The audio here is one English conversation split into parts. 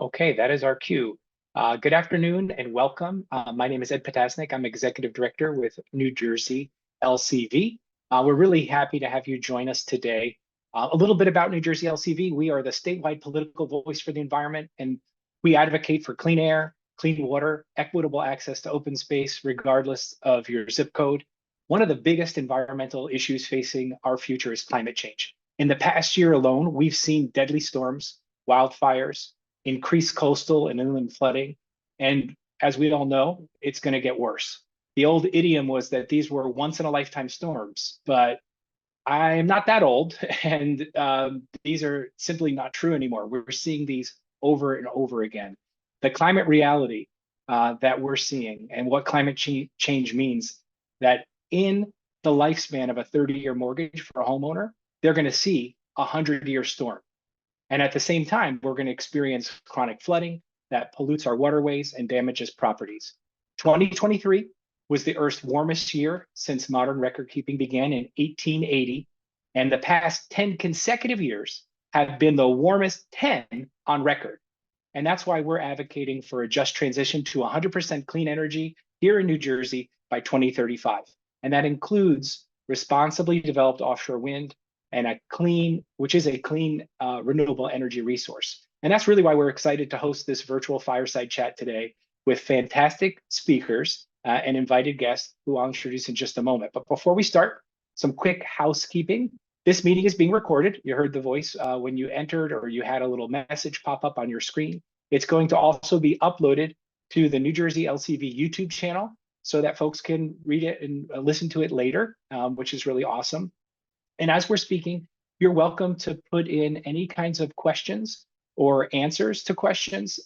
Okay, that is our cue. Good afternoon and welcome. My name is Ed Potasnik. I'm Executive Director with New Jersey LCV. We're really happy to have you join us today. A little bit about New Jersey LCV. We are the statewide political voice for the environment, and we advocate for clean air, clean water, equitable access to open space, regardless of your zip code. One of the biggest environmental issues facing our future is climate change. In the past year alone, we've seen deadly storms, wildfires, increased coastal and inland flooding. And as we all know, it's going to get worse. The old idiom was that these were once in a lifetime storms, but I'm not that old, and these are simply not true anymore. We're seeing these over and over again. The climate reality that we're seeing and what climate change means, that in the lifespan of a 30-year mortgage for a homeowner, they're going to see a 100-year storm. And at the same time, we're going to experience chronic flooding that pollutes our waterways and damages properties. 2023 was the Earth's warmest year since modern record keeping began in 1880. And the past 10 consecutive years have been the warmest 10 on record. And that's why we're advocating for a just transition to 100% clean energy here in New Jersey by 2035. And that includes responsibly developed offshore wind, and which is a clean renewable energy resource. And that's really why we're excited to host this virtual fireside chat today with fantastic speakers and invited guests who I'll introduce in just a moment. But before we start, some quick housekeeping. This meeting is being recorded. You heard the voice when you entered, or you had a little message pop up on your screen. It's going to also be uploaded to the New Jersey LCV YouTube channel so that folks can read it and listen to it later, which is really awesome. And as we're speaking, you're welcome to put in any kinds of questions or answers to questions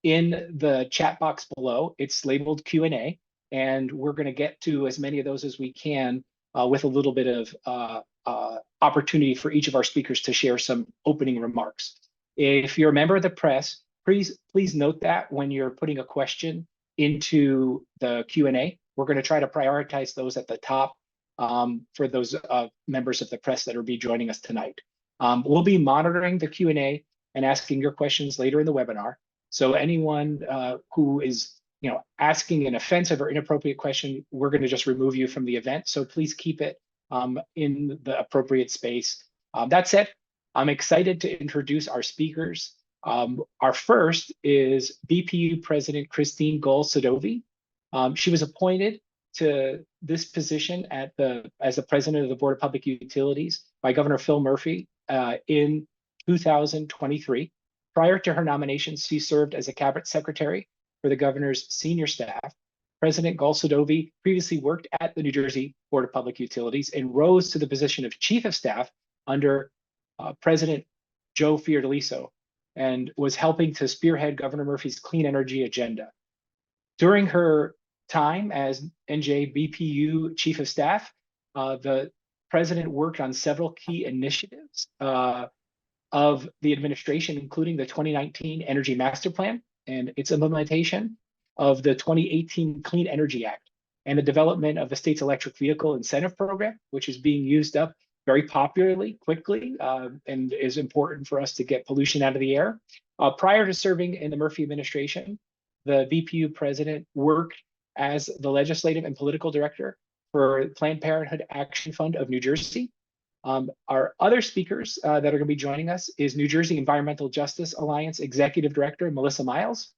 in the chat box below. It's labeled Q&A, and we're going to get to as many of those as we can with a little bit of opportunity for each of our speakers to share some opening remarks. If you're a member of the press, please note that when you're putting a question into the Q&A, we're going to try to prioritize those at the top for those members of the press that will be joining us tonight. We'll be monitoring the Q&A and asking your questions later in the webinar. So anyone who is asking an offensive or inappropriate question, we're going to just remove you from the event. So please keep it in the appropriate space. That said, I'm excited to introduce our speakers. Our first is BPU President Christine Guhl-Sadovy. She was appointed to this position as the president of the Board of Public Utilities by Governor Phil Murphy in 2023. Prior to her nomination, she served as a cabinet secretary for the governor's senior staff. President Guhl-Sadovy previously worked at the New Jersey Board of Public Utilities and rose to the position of chief of staff under President Joe Fiordaliso, and was helping to spearhead Governor Murphy's clean energy agenda. During her time as NJ BPU Chief of Staff, the president worked on several key initiatives of the administration, including the 2019 Energy Master Plan and its implementation of the 2018 Clean Energy Act, and the development of the state's electric vehicle incentive program, which is being used up very popularly, quickly, and is important for us to get pollution out of the air. Prior to serving in the Murphy administration, the BPU president worked as the legislative and political director for Planned Parenthood Action Fund of New Jersey. Our other speakers that are going to be joining us is New Jersey Environmental Justice Alliance Executive Director Melissa Miles.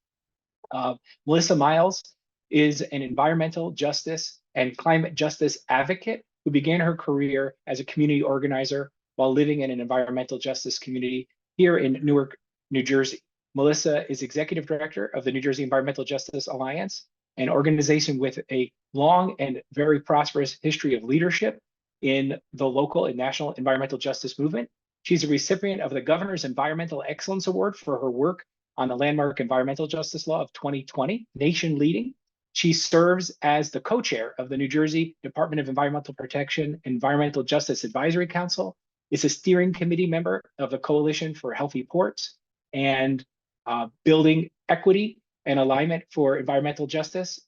Melissa Miles is an environmental justice and climate justice advocate who began her career as a community organizer while living in an environmental justice community here in Newark, New Jersey. Melissa is executive director of the New Jersey Environmental Justice Alliance, an organization with a long and very prosperous history of leadership in the local and national environmental justice movement. She's a recipient of the Governor's Environmental Excellence Award for her work on the landmark environmental justice law of 2020, nation leading. She serves as the co-chair of the New Jersey Department of Environmental Protection Environmental Justice Advisory Council, is a steering committee member of the Coalition for Healthy Ports and Building Equity and Alignment for Environmental Justice.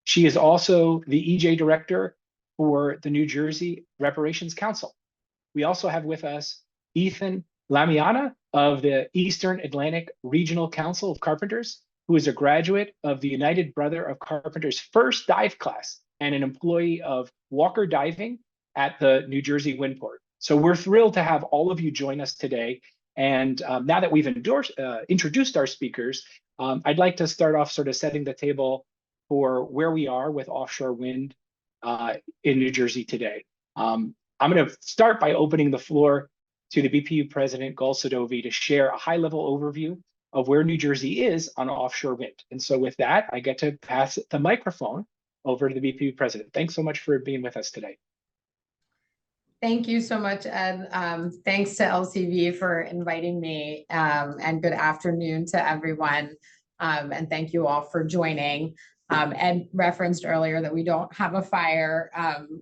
She is also the EJ director for the New Jersey Reparations Council. We also have with us Ethan Lamiana of the Eastern Atlantic Regional Council of Carpenters, who is a graduate of the United Brother of Carpenters' first dive class and an employee of Walker Diving at the New Jersey Windport. So we're thrilled to have all of you join us today. And now that we've introduced our speakers, I'd like to start off sort of setting the table for where we are with offshore wind in New Jersey today. I'm going to start by opening the floor to the BPU President Guhl-Sadovy to share a high-level overview of where New Jersey is on offshore wind. And so with that, I get to pass the microphone over to the BPU President. Thanks so much for being with us today. Thank you so much, Ed. Thanks to LCV for inviting me, and good afternoon to everyone. And thank you all for joining. Ed referenced earlier that we don't have a fire,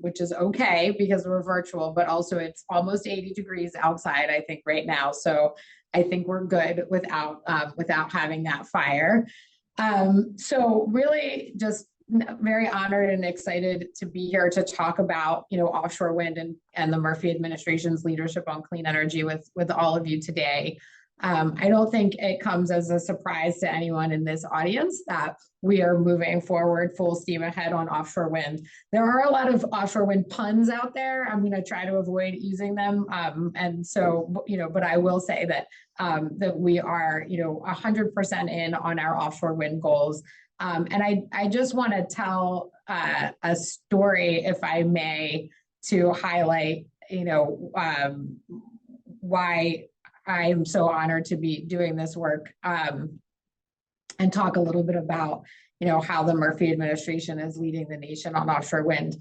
which is okay because we're virtual, but also it's almost 80 degrees outside, I think, right now. So I think we're good without having that fire. So really just very honored and excited to be here to talk about, offshore wind and the Murphy administration's leadership on clean energy with all of you today. I don't think it comes as a surprise to anyone in this audience that we are moving forward full steam ahead on offshore wind. There are a lot of offshore wind puns out there. I'm going to try to avoid using them. And so, but I will say that that we are, 100% in on our offshore wind goals. And I just want to tell a story, if I may, to highlight, why I'm so honored to be doing this work, and talk a little bit about, how the Murphy administration is leading the nation on offshore wind.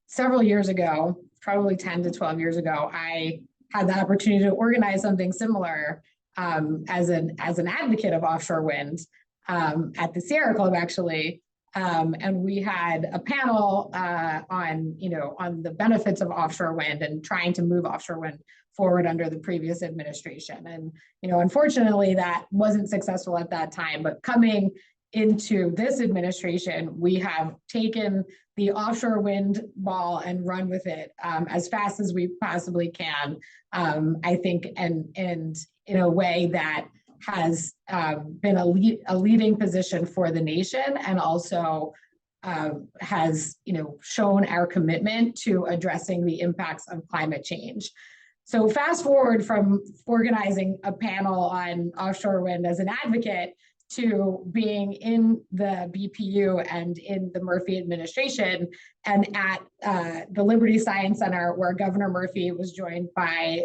Several years ago, probably 10 to 12 years ago, I had the opportunity to organize something similar as an advocate of offshore wind at the Sierra Club, actually. And we had a panel on the benefits of offshore wind and trying to move offshore wind forward under the previous administration. And, unfortunately, that wasn't successful at that time. But coming into this administration, we have taken the offshore wind ball and run with it as fast as we possibly can, I think, and in a way that has been a leading position for the nation, and also has shown our commitment to addressing the impacts of climate change. So fast forward from organizing a panel on offshore wind as an advocate to being in the BPU and in the Murphy administration, and at the Liberty Science Center, where Governor Murphy was joined by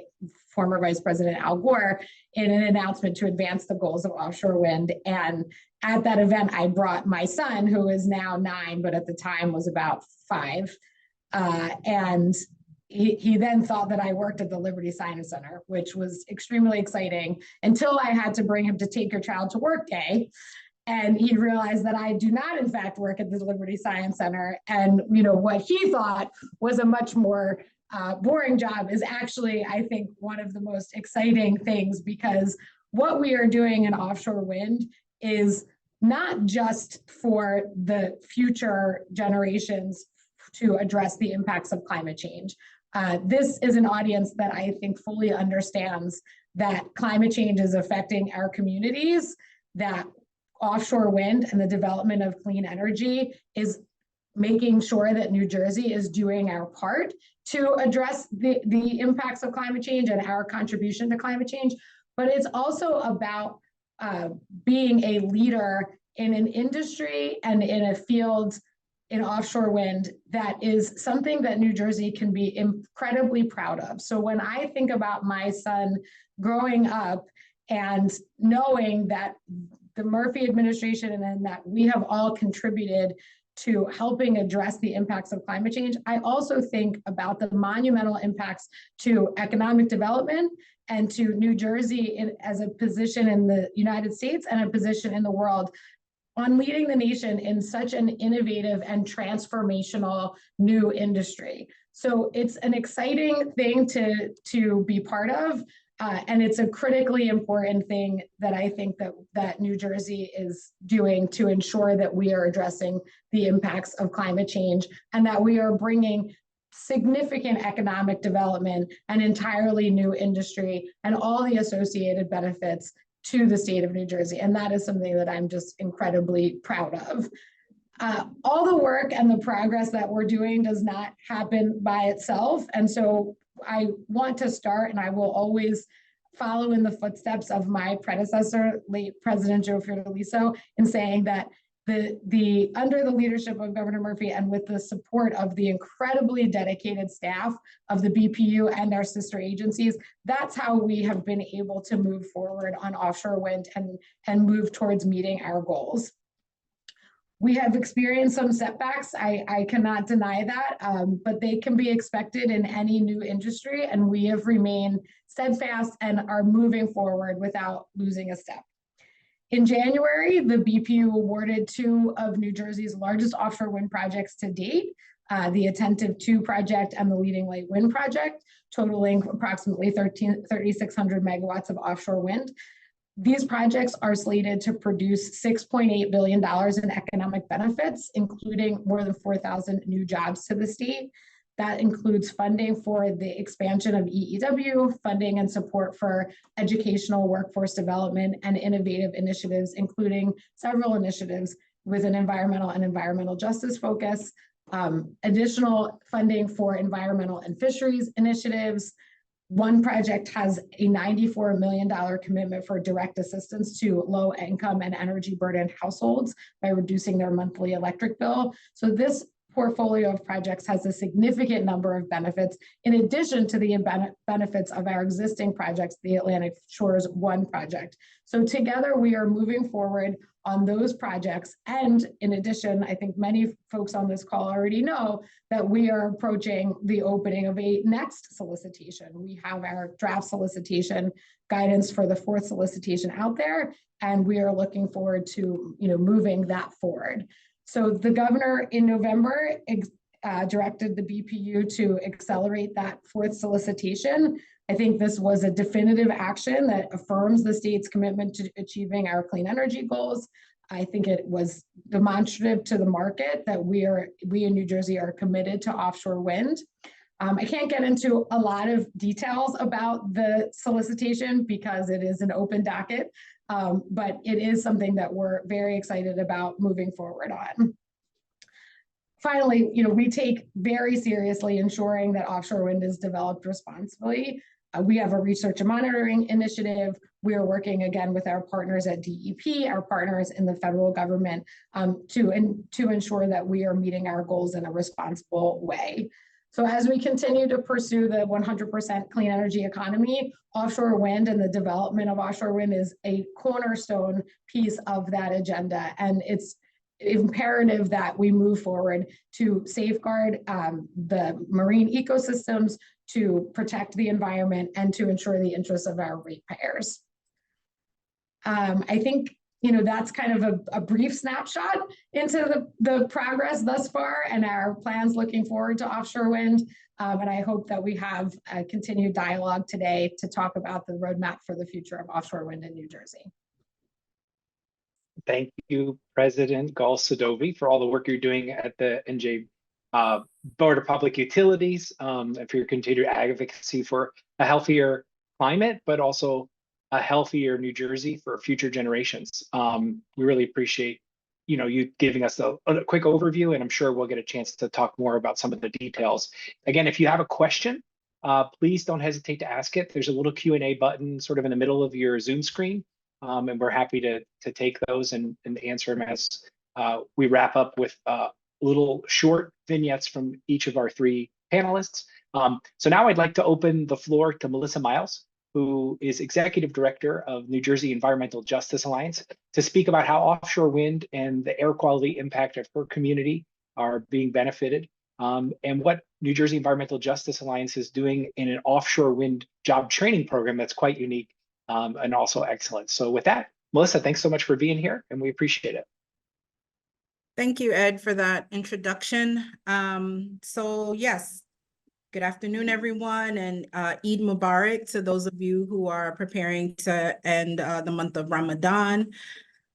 former Vice President Al Gore in an announcement to advance the goals of offshore wind. And at that event, I brought my son, who is now 9, but at the time was about 5. And he then thought that I worked at the Liberty Science Center, which was extremely exciting, until I had to bring him to Take Your Child to Work Day. And he realized that I do not, in fact, work at the Liberty Science Center. And what he thought was a much more boring job is actually, I think, one of the most exciting things, because what we are doing in offshore wind is not just for the future generations to address the impacts of climate change. This is an audience that I think fully understands that climate change is affecting our communities, that offshore wind and the development of clean energy is making sure that New Jersey is doing our part to address the impacts of climate change and our contribution to climate change. But it's also about being a leader in an industry and in a field in offshore wind that is something that New Jersey can be incredibly proud of. So when I think about my son growing up and knowing that the Murphy administration and that we have all contributed to helping address the impacts of climate change, I also think about the monumental impacts to economic development and to New Jersey as a position in the United States and a position in the world on leading the nation in such an innovative and transformational new industry. So it's an exciting thing to be part of, and it's a critically important thing that I think that New Jersey is doing to ensure that we are addressing the impacts of climate change, and that we are bringing significant economic development, an entirely new industry, and all the associated benefits to the state of New Jersey. And that is something that I'm just incredibly proud of. All the work and the progress that we're doing does not happen by itself. And so I want to start, and I will always follow in the footsteps of my predecessor, late President Joe Fiordaliso, in saying that under the leadership of Governor Murphy and with the support of the incredibly dedicated staff of the BPU and our sister agencies, that's how we have been able to move forward on offshore wind and move towards meeting our goals. We have experienced some setbacks, I cannot deny that, but they can be expected in any new industry, and we have remained steadfast and are moving forward without losing a step. In January, the BPU awarded 2 of New Jersey's largest offshore wind projects to date, the Attentive 2 project and the Leading Light Wind project, totaling approximately 3,600 megawatts of offshore wind. These projects are slated to produce $6.8 billion in economic benefits, including more than 4,000 new jobs to the state. That includes funding for the expansion of EEW, funding and support for educational workforce development and innovative initiatives, including several initiatives with an environmental and environmental justice focus, additional funding for environmental and fisheries initiatives. One project has a $94 million commitment for direct assistance to low income and energy burdened households by reducing their monthly electric bill. So this portfolio of projects has a significant number of benefits in addition to the benefits of our existing projects, the Atlantic Shores 1 project. So together we are moving forward on those projects. And in addition, I think many folks on this call already know that we are approaching the opening of a next solicitation. We have our draft solicitation guidance for the 4th solicitation out there, and we are looking forward to moving that forward. So the governor in November directed the BPU to accelerate that 4th solicitation. I think this was a definitive action that affirms the state's commitment to achieving our clean energy goals. I think it was demonstrative to the market that we in New Jersey are committed to offshore wind. I can't get into a lot of details about the solicitation because it is an open docket, but it is something that we're very excited about moving forward on. Finally, we take very seriously ensuring that offshore wind is developed responsibly. We have a research and monitoring initiative. We are working again with our partners at DEP, our partners in the federal government, to ensure that we are meeting our goals in a responsible way. So as we continue to pursue the 100% clean energy economy, offshore wind and the development of offshore wind is a cornerstone piece of that agenda. And it's imperative that we move forward to safeguard the marine ecosystems, to protect the environment, and to ensure the interests of our ratepayers. I think that's kind of a brief snapshot into the progress thus far and our plans looking forward to offshore wind. And I hope that we have a continued dialogue today to talk about the roadmap for the future of offshore wind in New Jersey. Thank you, President Guhl-Sadovy, for all the work you're doing at the NJ Board of Public Utilities, and for your continued advocacy for a healthier climate, but also a healthier New Jersey for future generations. We really appreciate you giving us a quick overview, and I'm sure we'll get a chance to talk more about some of the details. Again, if you have a question, please don't hesitate to ask it. There's a little Q&A button sort of in the middle of your Zoom screen, and we're happy to take those and answer them as we wrap up with little short vignettes from each of our 3 panelists. So now I'd like to open the floor to Melissa Miles, who is Executive Director of New Jersey Environmental Justice Alliance, to speak about how offshore wind and the air quality impact of her community are being benefited, and what New Jersey Environmental Justice Alliance is doing in an offshore wind job training program that's quite unique and also excellent. So with that, Melissa, thanks so much for being here, and we appreciate it. Thank you, Ed, for that introduction. So yes, good afternoon, everyone, and Eid Mubarak to those of you who are preparing to end the month of Ramadan.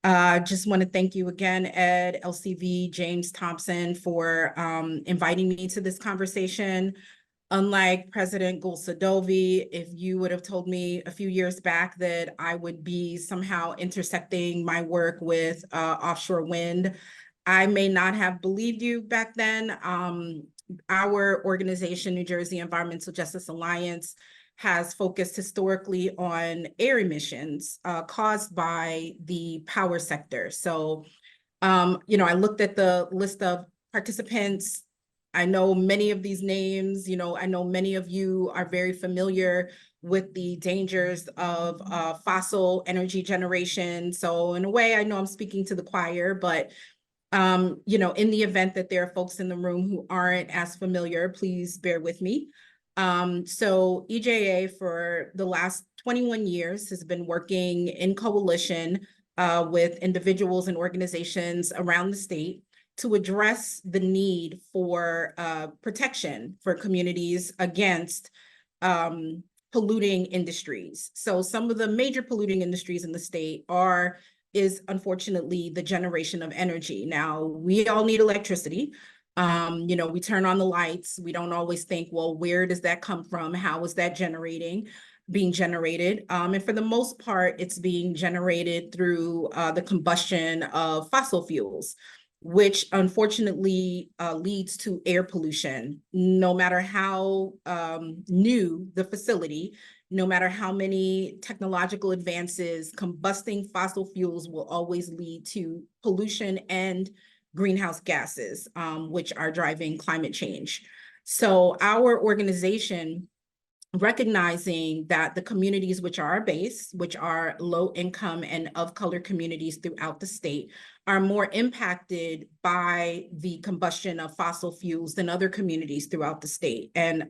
Just want to thank you again, Ed, LCV, James Thompson, for inviting me to this conversation. Unlike President Guhl-Sadovy, if you would have told me a few years back that I would be somehow intersecting my work with offshore wind, I may not have believed you back then. Our organization, New Jersey Environmental Justice Alliance, has focused historically on air emissions caused by the power sector. So, I looked at the list of participants. I know many of these names, I know many of you are very familiar with the dangers of fossil energy generation. So in a way, I know I'm speaking to the choir, but in the event that there are folks in the room who aren't as familiar, please bear with me. So EJA for the last 21 years has been working in coalition with individuals and organizations around the state to address the need for protection for communities against polluting industries. So some of the major polluting industries in the state is unfortunately the generation of energy. Now, we all need electricity. We turn on the lights. We don't always think, well, where does that come from? How is that being generated? And for the most part, it's being generated through the combustion of fossil fuels, which unfortunately leads to air pollution. No matter how new the facility, no matter how many technological advances, combusting fossil fuels will always lead to pollution and greenhouse gases, which are driving climate change. So our organization, recognizing that the communities which are our base, which are low income and of color communities throughout the state, are more impacted by the combustion of fossil fuels than other communities throughout the state. And,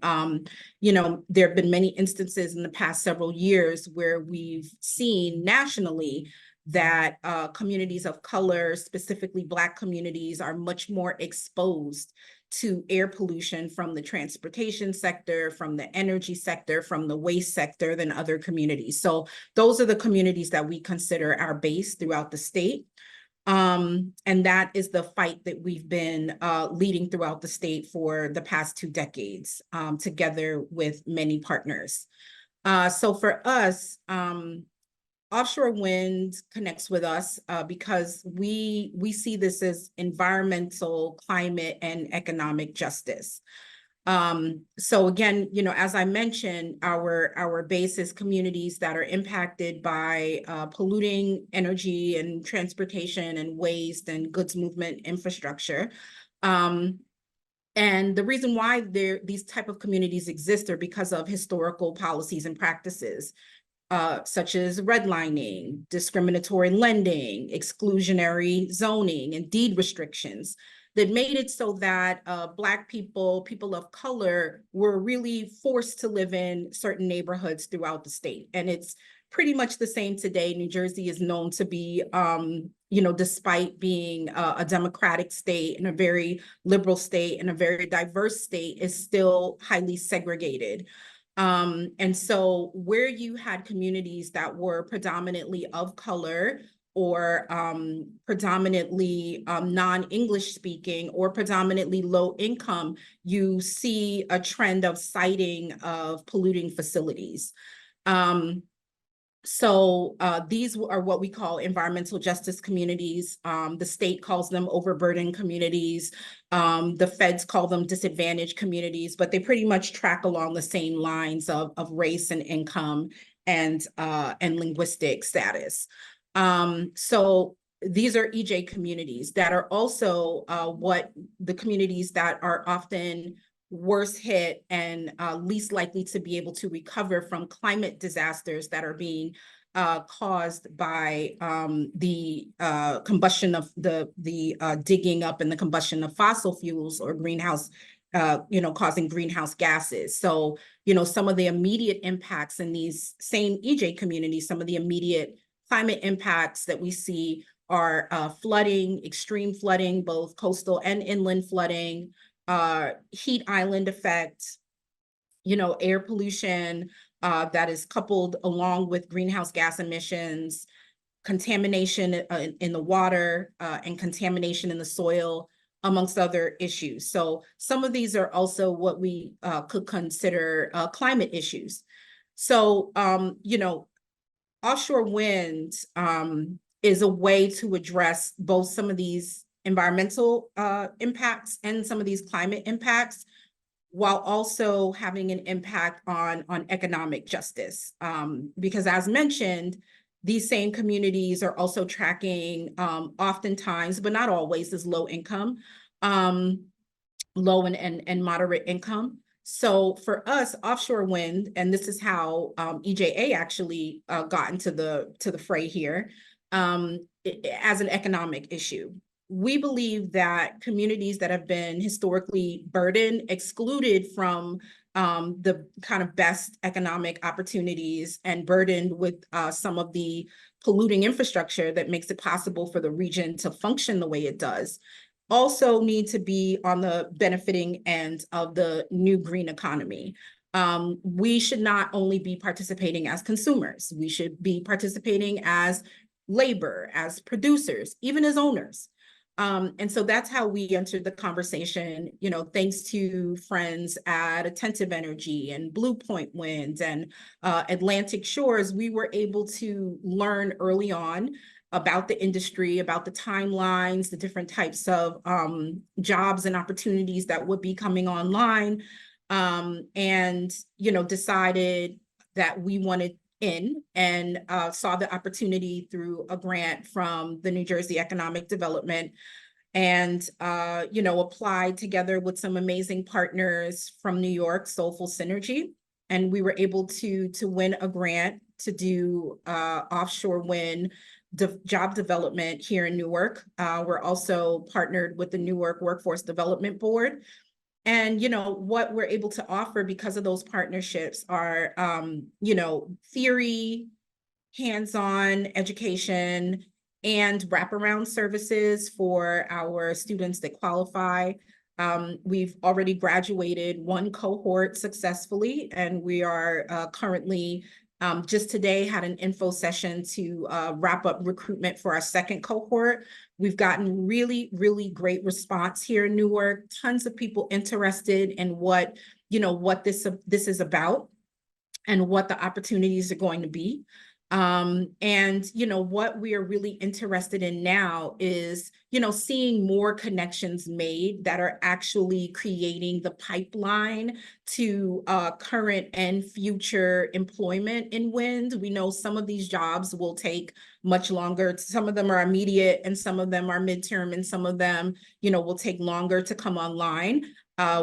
there have been many instances in the past several years where we've seen nationally that communities of color, specifically Black communities, are much more exposed to air pollution from the transportation sector, from the energy sector, from the waste sector than other communities. So those are the communities that we consider our base throughout the state. And that is the fight that we've been leading throughout the state for the past 2 decades, together with many partners. So for us, offshore wind connects with us because we see this as environmental, climate, and economic justice. So again, as I mentioned, our base is communities that are impacted by polluting energy and transportation and waste and goods movement infrastructure. And the reason why these type of communities exist are because of historical policies and practices, such as redlining, discriminatory lending, exclusionary zoning, and deed restrictions that made it so that Black people of color, were really forced to live in certain neighborhoods throughout the state. And it's pretty much the same today. New Jersey is known to be, despite being a democratic state and a very liberal state and a very diverse state, is still highly segregated. And so where you had communities that were predominantly of color or predominantly non-English speaking or predominantly low income, you see a trend of siting of polluting facilities. So these are what we call environmental justice communities. The state calls them overburdened communities. The feds call them disadvantaged communities, but they pretty much track along the same lines of race and income and linguistic status. So these are EJ communities that are also what the communities that are often worst hit and least likely to be able to recover from climate disasters that are being caused by the combustion of the digging up and the combustion of fossil fuels or greenhouse, causing greenhouse gases. So, some of the immediate impacts in these same EJ communities, some of the immediate climate impacts that we see are flooding, extreme flooding, both coastal and inland flooding, heat island effect, air pollution that is coupled along with greenhouse gas emissions, contamination in the water, and contamination in the soil, amongst other issues. So some of these are also what we could consider climate issues. So, offshore wind is a way to address both some of these environmental impacts and some of these climate impacts, while also having an impact on economic justice. Because as mentioned, these same communities are also tracking oftentimes, but not always, as low income, low and moderate income. So for us, offshore wind, and this is how EJA actually got into the fray here, as an economic issue. We believe that communities that have been historically burdened, excluded from the kind of best economic opportunities, and burdened with some of the polluting infrastructure that makes it possible for the region to function the way it does, also need to be on the benefiting end of the new green economy. We should not only be participating as consumers, we should be participating as labor, as producers, even as owners. And so that's how we entered the conversation, thanks to friends at Attentive Energy and Blue Point Wind and Atlantic Shores. We were able to learn early on about the industry, about the timelines, the different types of jobs and opportunities that would be coming online, and decided that we wanted in, and saw the opportunity through a grant from the New Jersey Economic Development, and applied together with some amazing partners from New York, Soulful Synergy, and we were able to win a grant to do offshore wind job development here in Newark. We're also partnered with the Newark Workforce Development Board. And, what we're able to offer because of those partnerships are, theory, hands-on education, and wraparound services for our students that qualify. We've already graduated one cohort successfully, and we are currently just today had an info session to wrap up recruitment for our second cohort. We've gotten really, really great response here in Newark. Tons of people interested in what this is about and what the opportunities are going to be. And what we are really interested in now is seeing more connections made that are actually creating the pipeline to current and future employment in wind. We know some of these jobs will take much longer. Some of them are immediate, and some of them are midterm, and some of them will take longer to come online,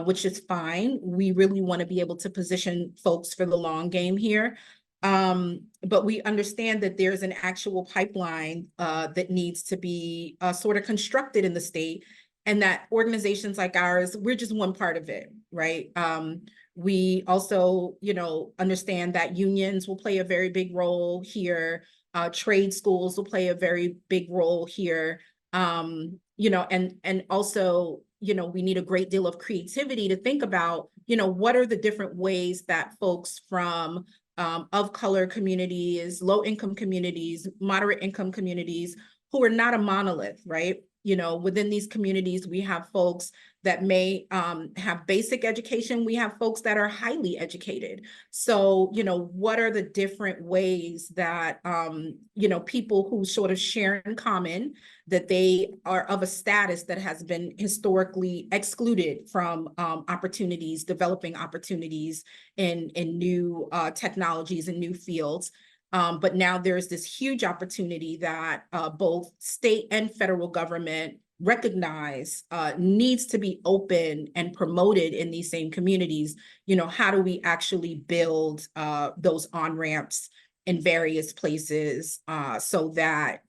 which is fine. We really want to be able to position folks for the long game here. But we understand that there's an actual pipeline that needs to be sort of constructed in the state, and that organizations like ours, we're just one part of it, right? We also, understand that unions will play a very big role here. Trade schools will play a very big role here. And also, we need a great deal of creativity to think about, what are the different ways that folks from of color communities, low income communities, moderate income communities, who are not a monolith, right? Within these communities, we have folks that may have basic education. We have folks that are highly educated. So, what are the different ways that, people who sort of share in common that they are of a status that has been historically excluded from opportunities, developing opportunities in new technologies and new fields. But now there's this huge opportunity that both state and federal government recognize needs to be open and promoted in these same communities. How do we actually build those on-ramps in various places so that,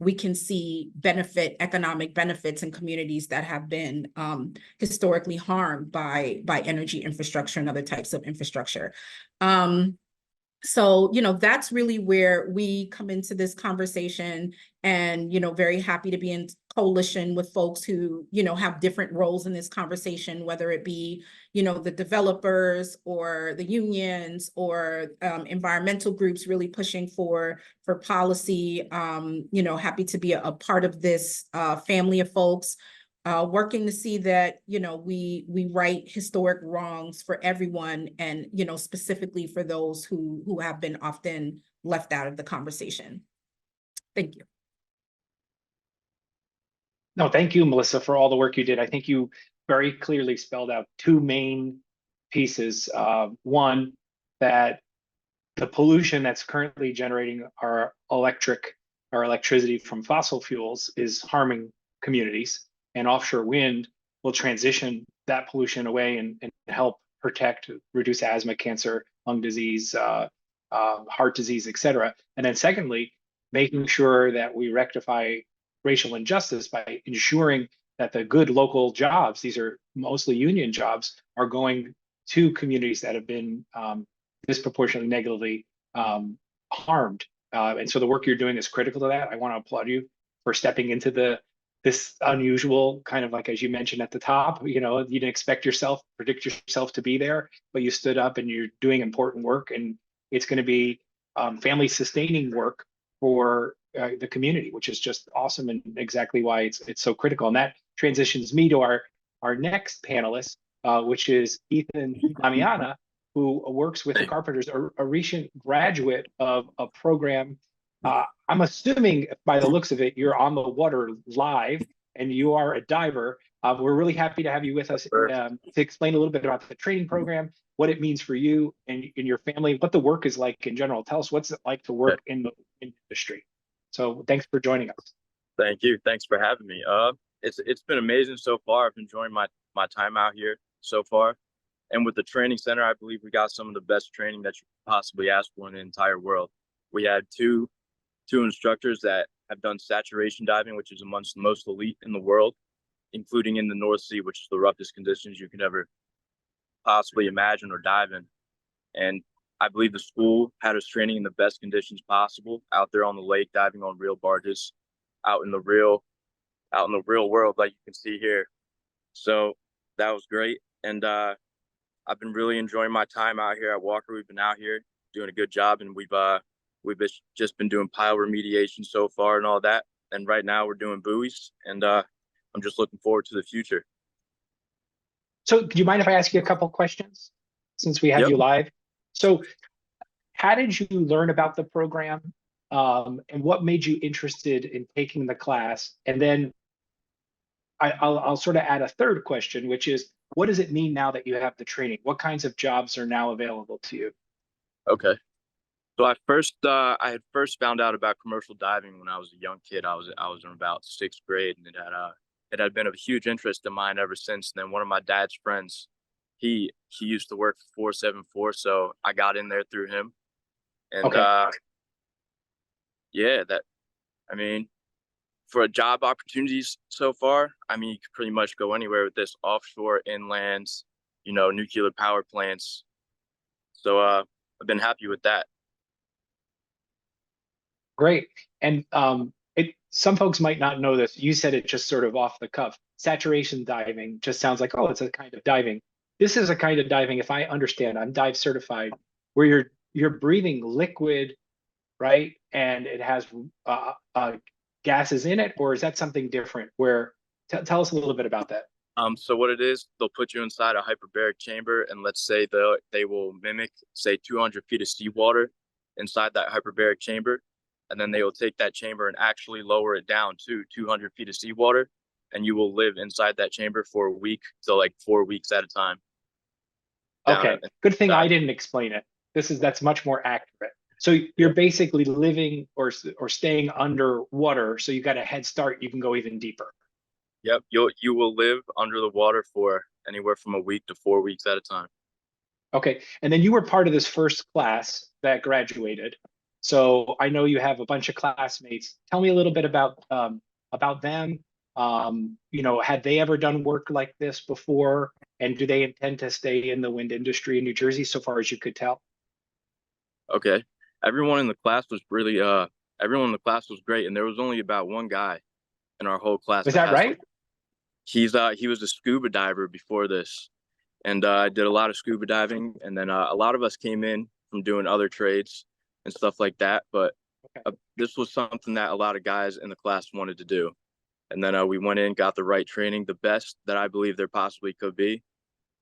we can see economic benefits in communities that have been historically harmed by energy infrastructure and other types of infrastructure. So, that's really where we come into this conversation, and, very happy to be in coalition with folks who, have different roles in this conversation, whether it be, the developers or the unions or environmental groups really pushing for policy. Happy to be a part of this family of folks. Working to see that, we right historic wrongs for everyone and, specifically for those who have been often left out of the conversation. Thank you. No, thank you, Melissa, for all the work you did. I think you very clearly spelled out two main pieces. One, that the pollution that's currently generating our electricity from fossil fuels is harming communities, and offshore wind will transition that pollution away and help protect, reduce asthma, cancer, lung disease, heart disease, et cetera. And then secondly, making sure that we rectify racial injustice by ensuring that the good local jobs, these are mostly union jobs, are going to communities that have been disproportionately negatively harmed. And so the work you're doing is critical to that. I want to applaud you for stepping into this unusual kind of, like, as you mentioned at the top, you didn't predict yourself to be there, but you stood up and you're doing important work, and it's going to be family sustaining work for the community, which is just awesome and exactly why it's so critical. And that transitions me to our next panelist, which is Ethan Lamiana, who works with the Carpenters, a recent graduate of a program. I'm assuming by the looks of it, you're on the water live and you are a diver. We're really happy to have you with us to explain a little bit about the training program, what it means for you and your family, what the work is like in general. Tell us, what's it like to work in the industry? So thanks for joining us. Thank you. Thanks for having me. It's been amazing so far. I've enjoyed my time out here so far. And with the training center, I believe we got some of the best training that you could possibly ask for in the entire world. We had two instructors that have done saturation diving, which is amongst the most elite in the world, including in the North Sea, which is the roughest conditions you could ever possibly imagine or dive in. And I believe the school had us training in the best conditions possible out there on the lake, diving on real barges, out in the real world, like you can see here. So that was great. And I've been really enjoying my time out here at Walker. We've been out here doing a good job, and we've just been doing pile remediation so far and all that. And right now we're doing buoys, and I'm just looking forward to the future. So do you mind if I ask you a couple questions since we have you live? So how did you learn about the program, and what made you interested in taking the class? And then I'll sort of add a third question, which is, what does it mean now that you have the training? What kinds of jobs are now available to you? Okay. So I had first found out about commercial diving when I was a young kid. I was in about 6th grade, and it had been of a huge interest of mine ever since. And then one of my dad's friends, he used to work for 474, so I got in there through him. And for job opportunities so far, you could pretty much go anywhere with this: offshore, inland, nuclear power plants. So I've been happy with that. Great. And some folks might not know this. You said it just sort of off the cuff. Saturation diving just sounds like, oh, it's a kind of diving. This is a kind of diving, if I understand, I'm dive certified, where you're breathing liquid, right? And it has gases in it, or is that something different? Tell us a little bit about that. So what it is, they'll put you inside a hyperbaric chamber, and let's say they will mimic, say, 200 feet of seawater inside that hyperbaric chamber. And then they will take that chamber and actually lower it down to 200 feet of seawater, and you will live inside that chamber for a week to like 4 weeks at a time. Okay, good thing I didn't explain it. That's much more accurate. So you're basically living or staying underwater. So you got a head start. You can go even deeper. Yep, you will live under the water for anywhere from a week to 4 weeks at a time. Okay, and then you were part of this first class that graduated. So I know you have a bunch of classmates. Tell me a little bit about them. Had they ever done work like this before? And do they intend to stay in the wind industry in New Jersey, so far as you could tell? Okay. Everyone in the class was great, and there was only about one guy in our whole class. Was that right? He was a scuba diver before this, and I did a lot of scuba diving, and then a lot of us came in from doing other trades and stuff like that. But this was something that a lot of guys in the class wanted to do, and then we went in, got the right training, the best that I believe there possibly could be,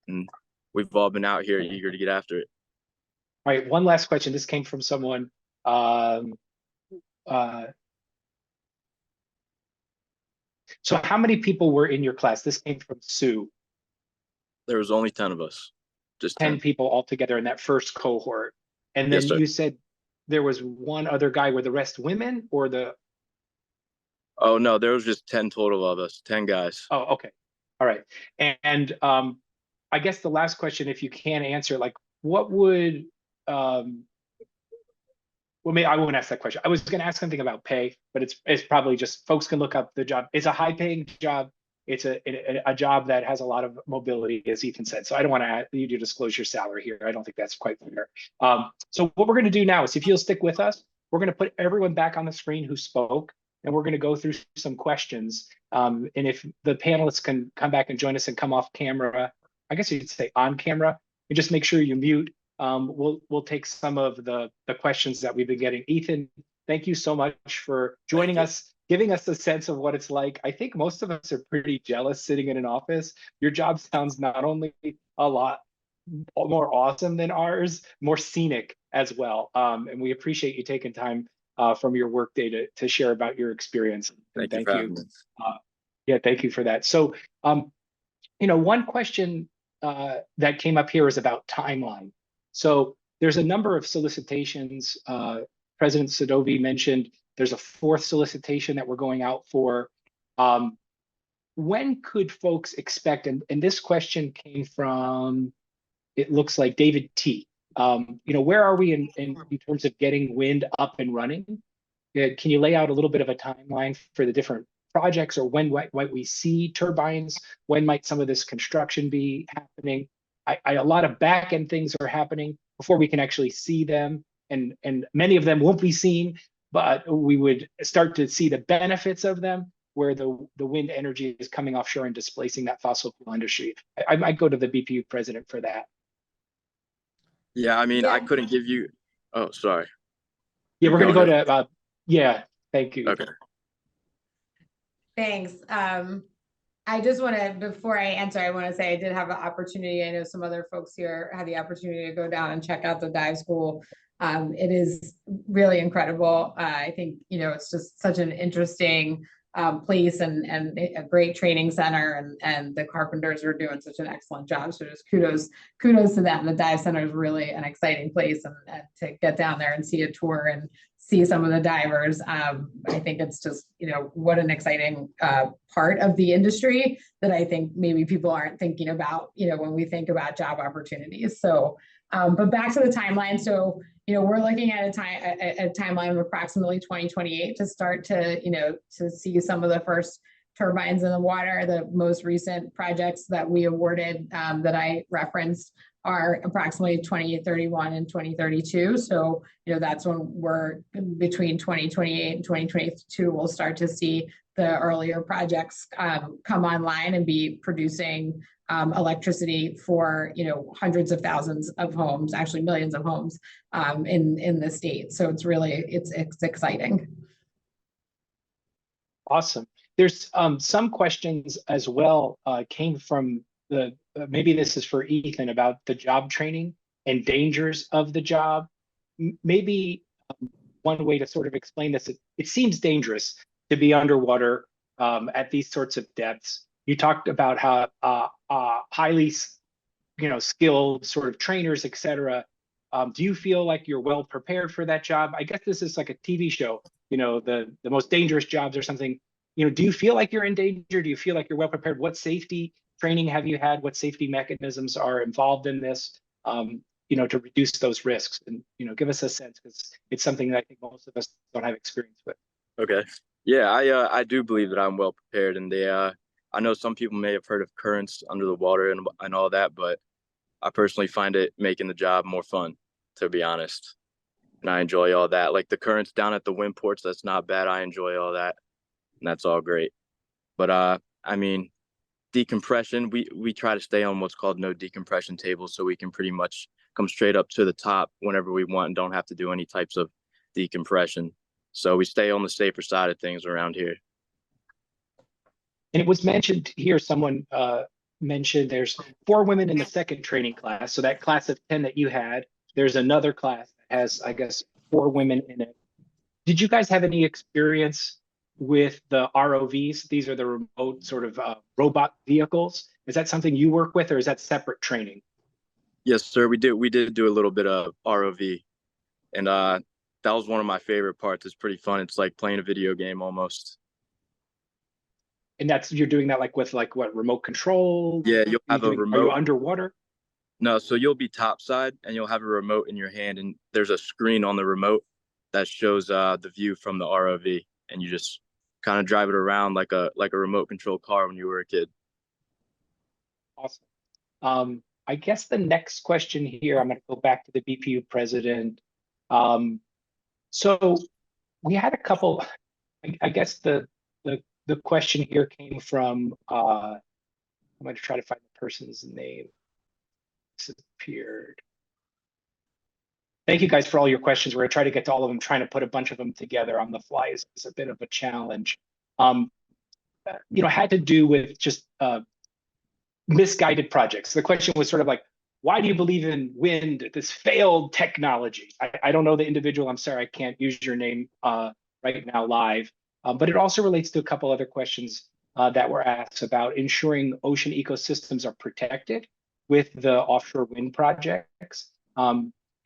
and we've all been out here eager to get after it. All right, one last question. This came from someone. So how many people were in your class? This came from Sue. There was only 10 of us, just 10 people altogether in that first cohort. And then Yes, sir. you said there was one other guy. Were the rest women or the? Oh, no, there was just 10 total of us, 10 guys. Oh, okay. All right. And I guess the last question, if you can answer, like what would, well, maybe I won't ask that question. I was going to ask something about pay, but it's probably just folks can look up the job. It's a high paying job. It's a job that has a lot of mobility, as Ethan said. So I don't want to you to disclose your salary here. I don't think that's quite fair. So what we're going to do now is, if you'll stick with us, we're going to put everyone back on the screen who spoke, and we're going to go through some questions. And if the panelists can come back and join us and come off camera, I guess you could say on camera, and just make sure you mute. We'll take some of the questions that we've been getting. Ethan, thank you so much for joining us, giving us a sense of what it's like. I think most of us are pretty jealous sitting in an office. Your job sounds not only a lot more awesome than ours, more scenic as well. And we appreciate you taking time from your workday to share about your experience. Thank you for having me. Yeah, thank you for that. So, one question that came up here is about timeline. So there's a number of solicitations. President Sadovy mentioned there's a fourth solicitation that we're going out for. When could folks expect, and this question came from, it looks like David T. Where are we in terms of getting wind up and running? Can you lay out a little bit of a timeline for the different projects, or when might we see turbines? When might some of this construction be happening? A lot of back end things are happening before we can actually see them, and many of them won't be seen, but we would start to see the benefits of them, where the wind energy is coming offshore and displacing that fossil fuel industry. I might go to the BPU president for that. Yeah, I mean, I couldn't give you. Oh, sorry. Yeah, we're going to go to. Yeah, thank you. Okay. Thanks. I just want to, before I answer, I want to say I did have an opportunity. I know some other folks here had the opportunity to go down and check out the dive school. It is really incredible. I think, it's just such an interesting place and a great training center, and the Carpenters are doing such an excellent job. So just kudos to them. The dive center is really an exciting place, and to get down there and see a tour and see some of the divers. I think it's just, what an exciting part of the industry that I think maybe people aren't thinking about, when we think about job opportunities. So, but back to the timeline. So, we're looking at a timeline of approximately 2028 to start to, to see some of the first turbines in the water. The most recent projects that we awarded that I referenced are approximately 2031 and 2032. So, that's when we're between 2028 and 2022, we'll start to see the earlier projects come online and be producing electricity for, hundreds of thousands of homes, actually millions of homes in the state. So it's really, it's exciting. Awesome. There's some questions as well came from maybe this is for Ethan, about the job training and dangers of the job. Maybe one way to sort of explain this, it seems dangerous to be underwater at these sorts of depths. You talked about how highly, skilled sort of trainers, et cetera. Do you feel like you're well prepared for that job? I guess this is like a TV show, the most dangerous jobs or something. Do you feel like you're in danger? Do you feel like you're well prepared? What safety training have you had? What safety mechanisms are involved in this, to reduce those risks? And, give us a sense, because it's something that I think most of us don't have experience with. Okay. Yeah, I do believe that I'm well prepared, and I know some people may have heard of currents under the water and all that, but I personally find it making the job more fun, to be honest. And I enjoy all that. Like the currents down at the wind ports, that's not bad. I enjoy all that, and that's all great. But I mean, decompression, we try to stay on what's called no decompression tables, so we can pretty much come straight up to the top whenever we want and don't have to do any types of decompression. So we stay on the safer side of things around here. And it was mentioned here, someone mentioned there's 4 women in the second training class. So that class of 10 that you had, there's another class that has, I guess, 4 women in it. Did you guys have any experience with the ROVs? These are the remote sort of robot vehicles. Is that something you work with, or is that separate training? Yes, sir. We did do a little bit of ROV, and that was one of my favorite parts. It's pretty fun. It's like playing a video game almost. And you're doing that like with what, remote control? Yeah, you'll have a remote. Are you underwater? No, so you'll be topside and you'll have a remote in your hand, and there's a screen on the remote that shows the view from the ROV, and you just kind of drive it around like a remote control car when you were a kid. Awesome. I guess the next question here, I'm going to go back to the BPU president. So we had a couple. I guess the question here came from. I'm going to try to find the person's name. Disappeared. Thank you guys for all your questions. We're going to try to get to all of them. Trying to put a bunch of them together on the fly is a bit of a challenge. Had to do with just misguided projects. The question was sort of like, why do you believe in wind, this failed technology? I don't know the individual. I'm sorry, I can't use your name right now live. But it also relates to a couple other questions that were asked about ensuring ocean ecosystems are protected with the offshore wind projects.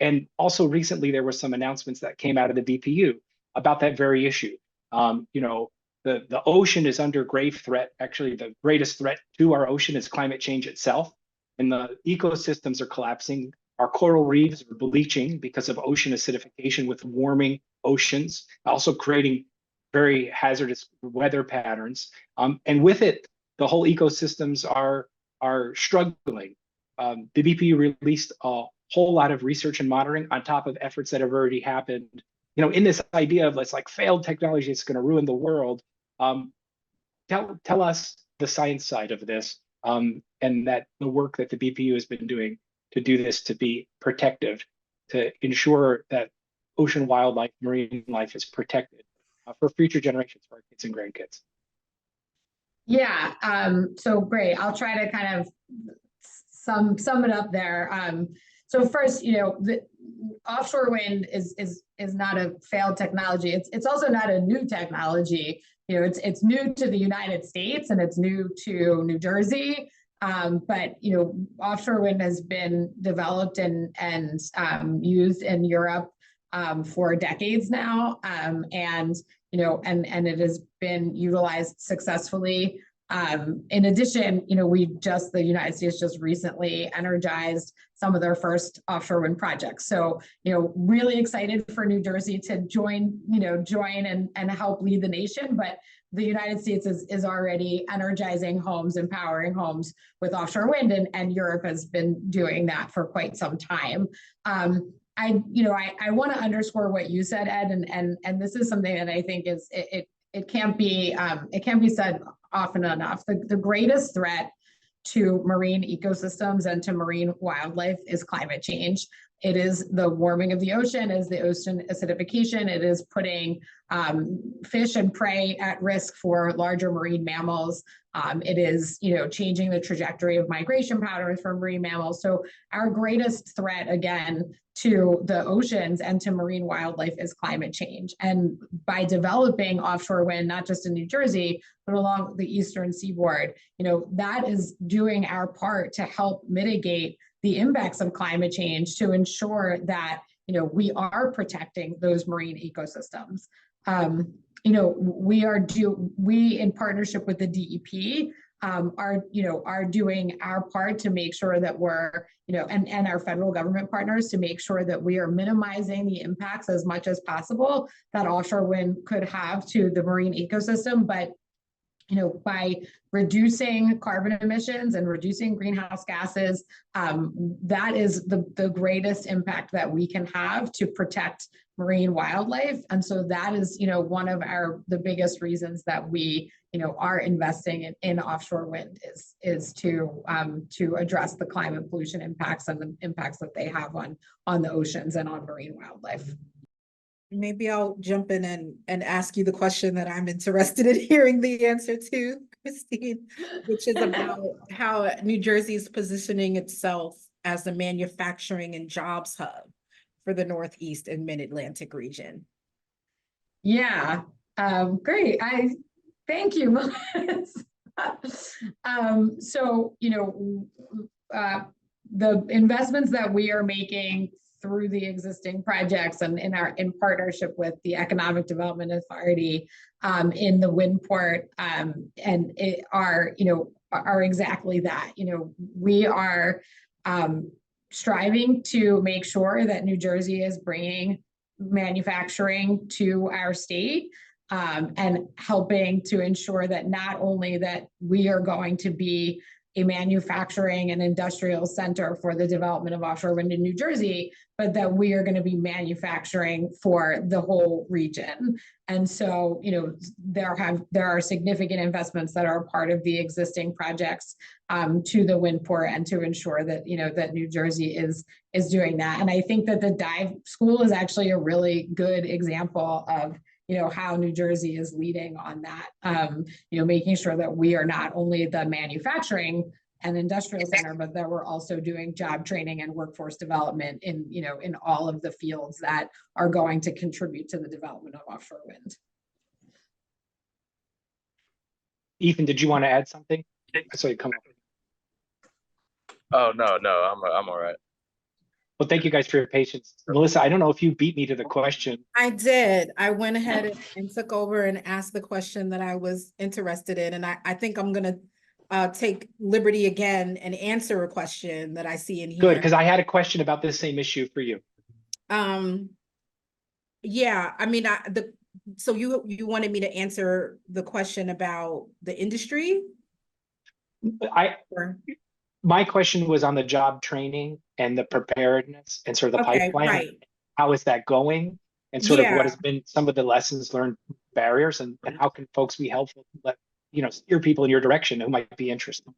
And also recently, there were some announcements that came out of the BPU about that very issue. The ocean is under grave threat. Actually, the greatest threat to our ocean is climate change itself. And the ecosystems are collapsing. Our coral reefs are bleaching because of ocean acidification with warming oceans, also creating very hazardous weather patterns. And with it, the whole ecosystems are struggling. The BPU released a whole lot of research and monitoring on top of efforts that have already happened. In this idea of like failed technology that's going to ruin the world. Tell us the science side of this, and that the work that the BPU has been doing to do this, to be protective, to ensure that ocean wildlife, marine life is protected for future generations, for our kids and grandkids. Yeah, so great. I'll try to kind of sum it up there. So first, the offshore wind is not a failed technology. It's also not a new technology. It's new to the United States and it's new to New Jersey. But offshore wind has been developed and used in Europe for decades now, and it has been utilized successfully. In addition, the United States just recently energized some of their first offshore wind projects. So, really excited for New Jersey to join and help lead the nation. But the United States is already energizing homes and powering homes with offshore wind, and Europe has been doing that for quite some time. I want to underscore what you said, Ed, and this is something that I think it can't be said often enough. The greatest threat to marine ecosystems and to marine wildlife is climate change. It is the warming of the ocean, is the ocean acidification. It is putting fish and prey at risk for larger marine mammals. It is, changing the trajectory of migration patterns for marine mammals. So our greatest threat, again, to the oceans and to marine wildlife is climate change. And by developing offshore wind, not just in New Jersey, but along the eastern seaboard, that is doing our part to help mitigate the impacts of climate change, to ensure that, we are protecting those marine ecosystems. We in partnership with the DEP are doing our part to make sure that we're, and our federal government partners, to make sure that we are minimizing the impacts as much as possible that offshore wind could have to the marine ecosystem. But by reducing carbon emissions and reducing greenhouse gases, that is the greatest impact that we can have to protect marine wildlife. And so that is, one of the biggest reasons that we, are investing in offshore wind is to address the climate pollution impacts and the impacts that they have on the oceans and on marine wildlife. Maybe I'll jump in and ask you the question that I'm interested in hearing the answer to, Christine, which is about how New Jersey is positioning itself as the manufacturing and jobs hub for the Northeast and Mid-Atlantic region. Yeah, great. Thank you. So, the investments that we are making through the existing projects and in partnership with the Economic Development Authority in the wind port and it are exactly that. We are striving to make sure that New Jersey is bringing manufacturing to our state and helping to ensure that not only that we are going to be a manufacturing and industrial center for the development of offshore wind in New Jersey, but that we are going to be manufacturing for the whole region. And so, there are significant investments that are part of the existing projects to the wind port and to ensure that, that New Jersey is doing that. And I think that the dive school is actually a really good example of how New Jersey is leading on that, making sure that we are not only the manufacturing and industrial center, but that we're also doing job training and workforce development in all of the fields that are going to contribute to the development of offshore wind. Ethan, did you want to add something? I saw you come up. Oh, no, I'm all right. Well, thank you guys for your patience. Melissa, I don't know if you beat me to the question. I did. I went ahead and took over and asked the question that I was interested in. And I think I'm going to take liberty again and answer a question that I see in here. Good, because I had a question about this same issue for you. Yeah, I mean, so you wanted me to answer the question about the industry? My question was on the job training and the preparedness and sort of the pipeline. Right. How is that going? And sort of what has been some of the lessons learned barriers and how can folks be helpful to let, steer people in your direction who might be interested?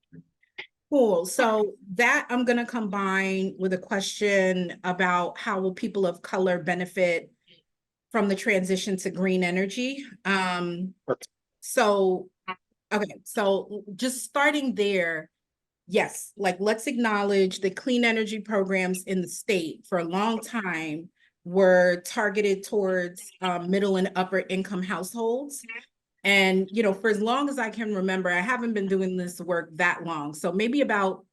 Cool. So that I'm going to combine with a question about how will people of color benefit from the transition to green energy. So just starting there, yes, let's acknowledge the clean energy programs in the state for a long time were targeted towards middle and upper income households. And, for as long as I can remember, I haven't been doing this work that long. So maybe about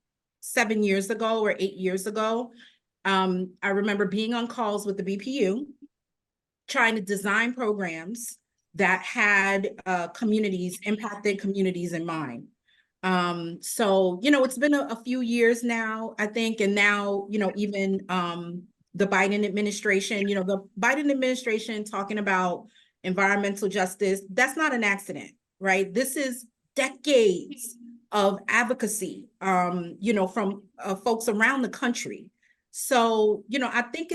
7 years ago or 8 years ago, I remember being on calls with the BPU, trying to design programs that had impacted communities in mind. So, it's been a few years now, I think, and now, even the Biden administration, the Biden administration talking about environmental justice, that's not an accident, right? This is decades of advocacy, from folks around the country. So, I think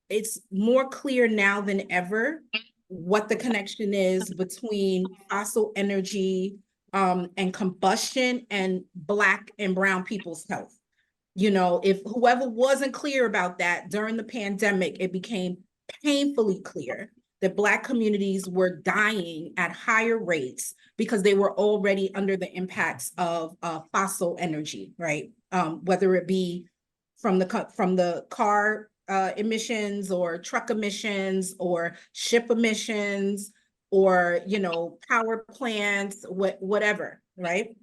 it's more clear now than ever what the connection is between fossil energy and combustion and Black and brown people's health. If whoever wasn't clear about that during the pandemic, it became painfully clear that Black communities were dying at higher rates because they were already under the impacts of fossil energy, right? Whether it be from the car emissions or truck emissions or ship emissions or, power plants, whatever, right?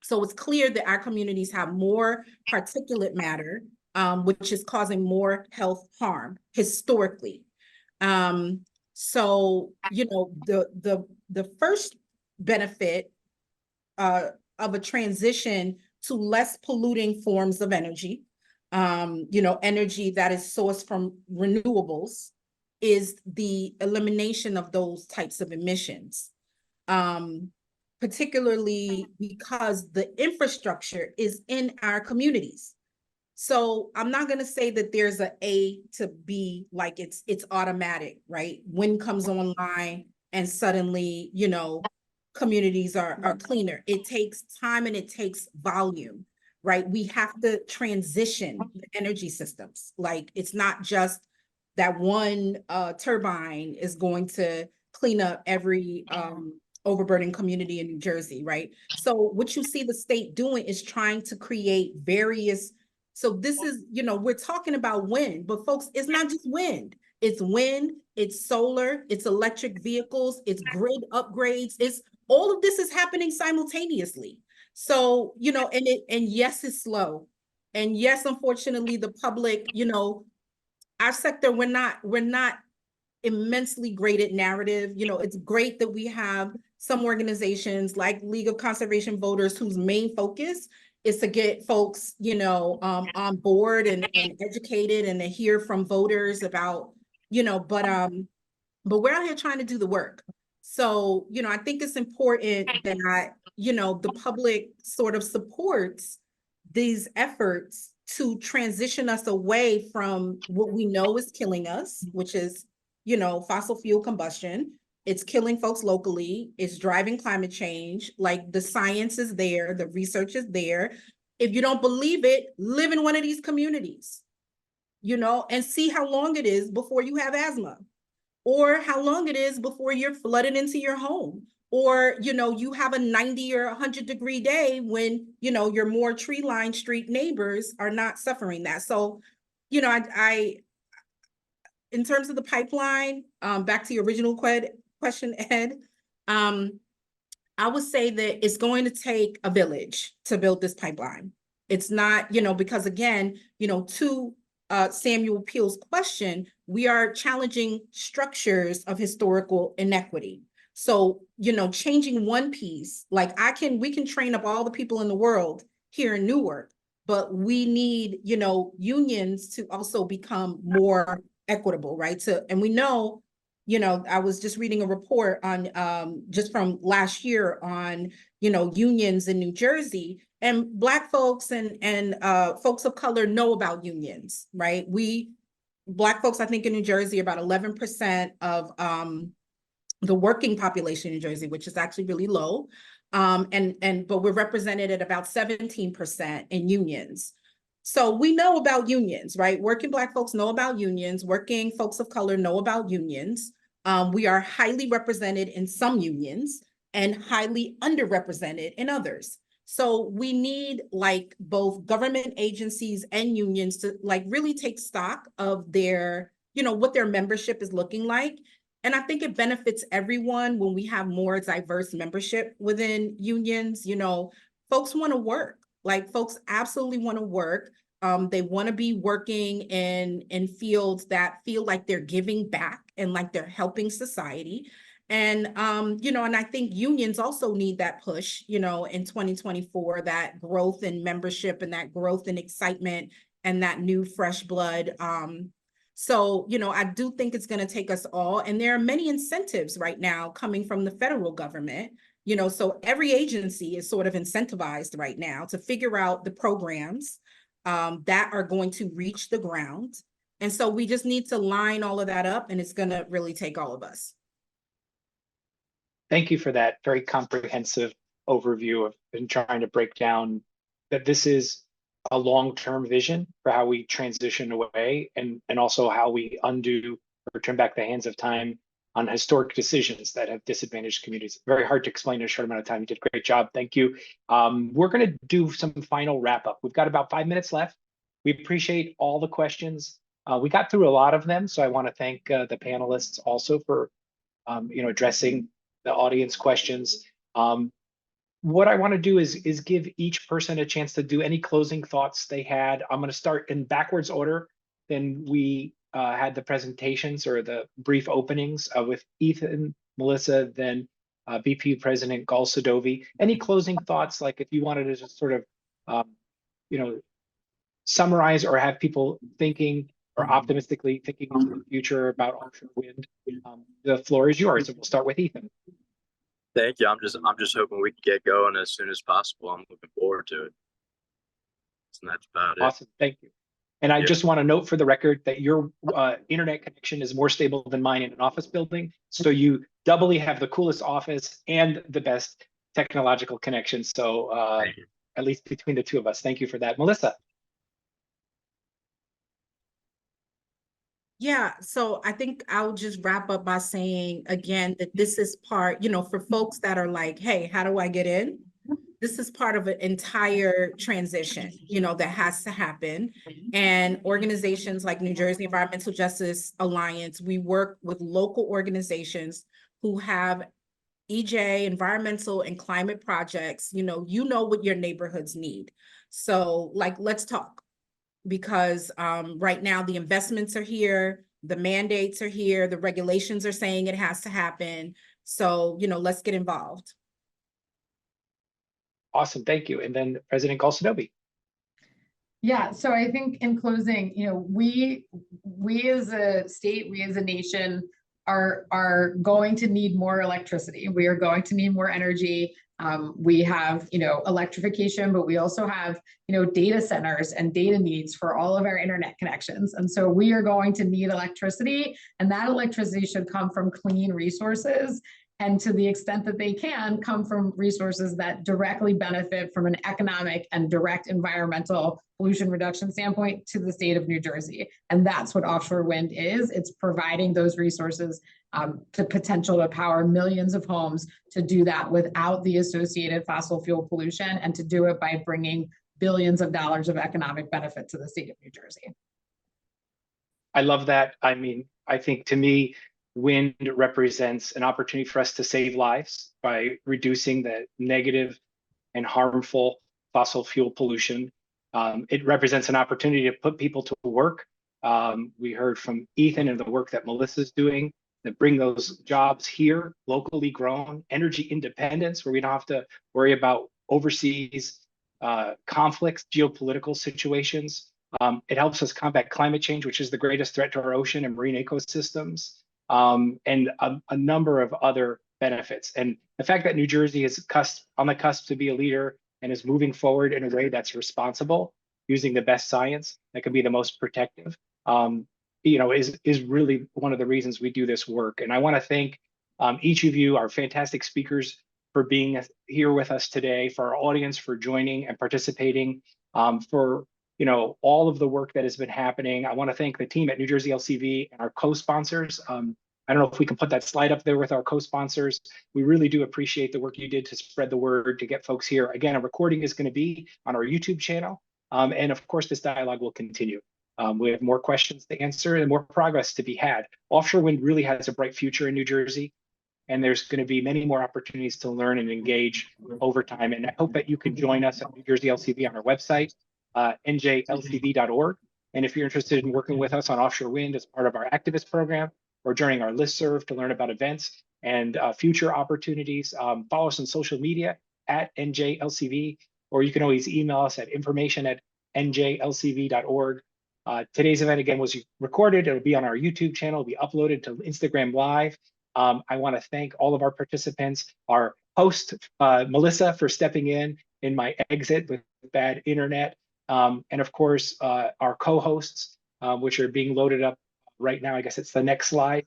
So it's clear that our communities have more particulate matter, which is causing more health harm historically. So, the first benefit of a transition to less polluting forms of energy, energy that is sourced from renewables, is the elimination of those types of emissions. particularly because the infrastructure is in our communities. So I'm not going to say that there's A to B, like it's automatic, right? Wind comes online and suddenly, communities are cleaner. It takes time and it takes volume, right? We have to transition the energy systems. Like it's not just that one turbine is going to clean up every overburdened community in New Jersey, right? So what you see the state doing is trying to create various. So this is, we're talking about wind, but folks, it's not just wind. It's wind, it's solar, it's electric vehicles, it's grid upgrades. It's all of this is happening simultaneously. So, and yes, it's slow. And yes, unfortunately, the public, our sector, we're not immensely great at narrative. It's great that we have some organizations like League of Conservation Voters whose main focus is to get folks, on board and educated and to hear from voters about, but we're out here trying to do the work. So, I think it's important that, the public sort of supports these efforts to transition us away from what we know is killing us, which is, fossil fuel combustion. It's killing folks locally. It's driving climate change. Like the science is there, the research is there. If you don't believe it, live in one of these communities, and see how long it is before you have asthma, or how long it is before you're flooded into your home, or, you have a 90 or 100-degree day when, your more tree-lined street neighbors are not suffering that. So, I in terms of the pipeline, back to your original question, Ed, I would say that it's going to take a village to build this pipeline. It's not, because again, to Samuel Peel's question, we are challenging structures of historical inequity. So, changing one piece, like we can train up all the people in the world here in Newark, but we need, unions to also become more equitable, right? And we know, I was just reading a report on just from last year on, unions in New Jersey, and Black folks and folks of color know about unions, right? Black folks, I think in New Jersey, about 11% of the working population in New Jersey, which is actually really low. But we're represented at about 17% in unions. So we know about unions, right? Working Black folks know about unions. Working folks of color know about unions. We are highly represented in some unions and highly underrepresented in others. So we need like both government agencies and unions to like really take stock of their, what their membership is looking like. And I think it benefits everyone when we have more diverse membership within unions. Folks want to work. Like folks absolutely want to work. They want to be working in fields that feel like they're giving back and like they're helping society. And, and I think unions also need that push, in 2024, that growth in membership and that growth in excitement and that new fresh blood. So, I do think it's going to take us all. And there are many incentives right now coming from the federal government, so every agency is sort of incentivized right now to figure out the programs that are going to reach the ground. And so we just need to line all of that up, and it's going to really take all of us. Thank you for that very comprehensive overview of and trying to break down that this is a long-term vision for how we transition away and also how we undo or turn back the hands of time on historic decisions that have disadvantaged communities. Very hard to explain in a short amount of time. You did a great job. Thank you. We're going to do some final wrap up. We've got about 5 minutes left. We appreciate all the questions. We got through a lot of them, so I want to thank the panelists also for addressing the audience questions. What I want to do is give each person a chance to do any closing thoughts they had. I'm going to start in backwards order. Then we had the presentations or the brief openings with Ethan, Melissa, then BPU President Guhl-Sadovy. Any closing thoughts, like if you wanted to just sort of, summarize or have people thinking or optimistically thinking into the future about offshore wind, the floor is yours. And we'll start with Ethan. Thank you. I'm just hoping we can get going as soon as possible. I'm looking forward to it. And that's about it. Awesome, thank you. And I Yeah. just want to note for the record that your internet connection is more stable than mine in an office building. So you doubly have the coolest office and the best technological connection. So at least between the two of us, thank you for that. Melissa. Yeah, so I think I'll just wrap up by saying again that this is part, for folks that are like, hey, how do I get in? This is part of an entire transition, that has to happen. And organizations like New Jersey Environmental Justice Alliance, we work with local organizations who have EJ, environmental and climate projects. You know what your neighborhoods need. So let's talk. Because right now the investments are here, the mandates are here, the regulations are saying it has to happen. So, let's get involved. Awesome, thank you. And then President Guhl-Sadovy. Yeah, so I think in closing, we as a state, we as a nation are going to need more electricity. We are going to need more energy. We have, electrification, but we also have, data centers and data needs for all of our internet connections. And so we are going to need electricity, and that electricity should come from clean resources. And to the extent that they can come from resources that directly benefit from an economic and direct environmental pollution reduction standpoint to the state of New Jersey. And that's what offshore wind is. It's providing those resources, the potential to power millions of homes, to do that without the associated fossil fuel pollution, and to do it by bringing billions of dollars of economic benefit to the state of New Jersey. I love that. I mean, I think to me, wind represents an opportunity for us to save lives by reducing the negative and harmful fossil fuel pollution. It represents an opportunity to put people to work. We heard from Ethan and the work that Melissa's doing that bring those jobs here, locally grown, energy independence, where we don't have to worry about overseas conflicts, geopolitical situations. It helps us combat climate change, which is the greatest threat to our ocean and marine ecosystems. And a number of other benefits. And the fact that New Jersey is on the cusp to be a leader and is moving forward in a way that's responsible, using the best science that can be the most protective, is really one of the reasons we do this work. And I want to thank each of you, our fantastic speakers, for being here with us today, for our audience for joining and participating, for all of the work that has been happening. I want to thank the team at New Jersey LCV and our co-sponsors. I don't know if we can put that slide up there with our co-sponsors. We really do appreciate the work you did to spread the word, to get folks here. Again, a recording is going to be on our YouTube channel. And of course, this dialogue will continue. We have more questions to answer and more progress to be had. Offshore wind really has a bright future in New Jersey, and there's going to be many more opportunities to learn and engage over time. And I hope that you can join us at New Jersey LCV on our website, njlcv.org. And if you're interested in working with us on offshore wind as part of our activist program, or joining our listserv to learn about events and future opportunities, follow us on social media at NJLCV, or you can always email us at information@njlcv.org. Today's event, again, was recorded. It'll be on our YouTube channel, it'll be uploaded to Instagram Live. I want to thank all of our participants, our host, Melissa, for stepping in my exit with bad internet, and of course, our co-hosts, which are being loaded up right now. I guess it's the next slide.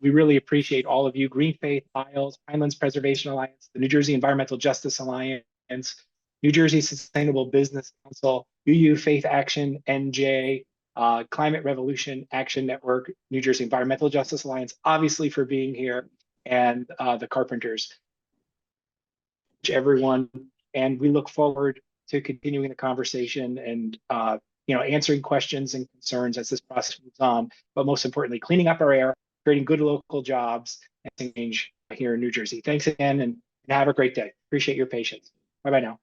We really appreciate all of you: Green Faith, ISLES, Highlands Preservation Alliance, the New Jersey Environmental Justice Alliance, New Jersey Sustainable Business Council, UU Faith Action, NJ, Climate Revolution Action Network, New Jersey Environmental Justice Alliance, obviously for being here, and the Carpenters. Everyone, and we look forward to continuing the conversation and answering questions and concerns as this process moves on, but most importantly, cleaning up our air, creating good local jobs and change here in New Jersey. Thanks again, and have a great day. Appreciate your patience. Bye-bye now.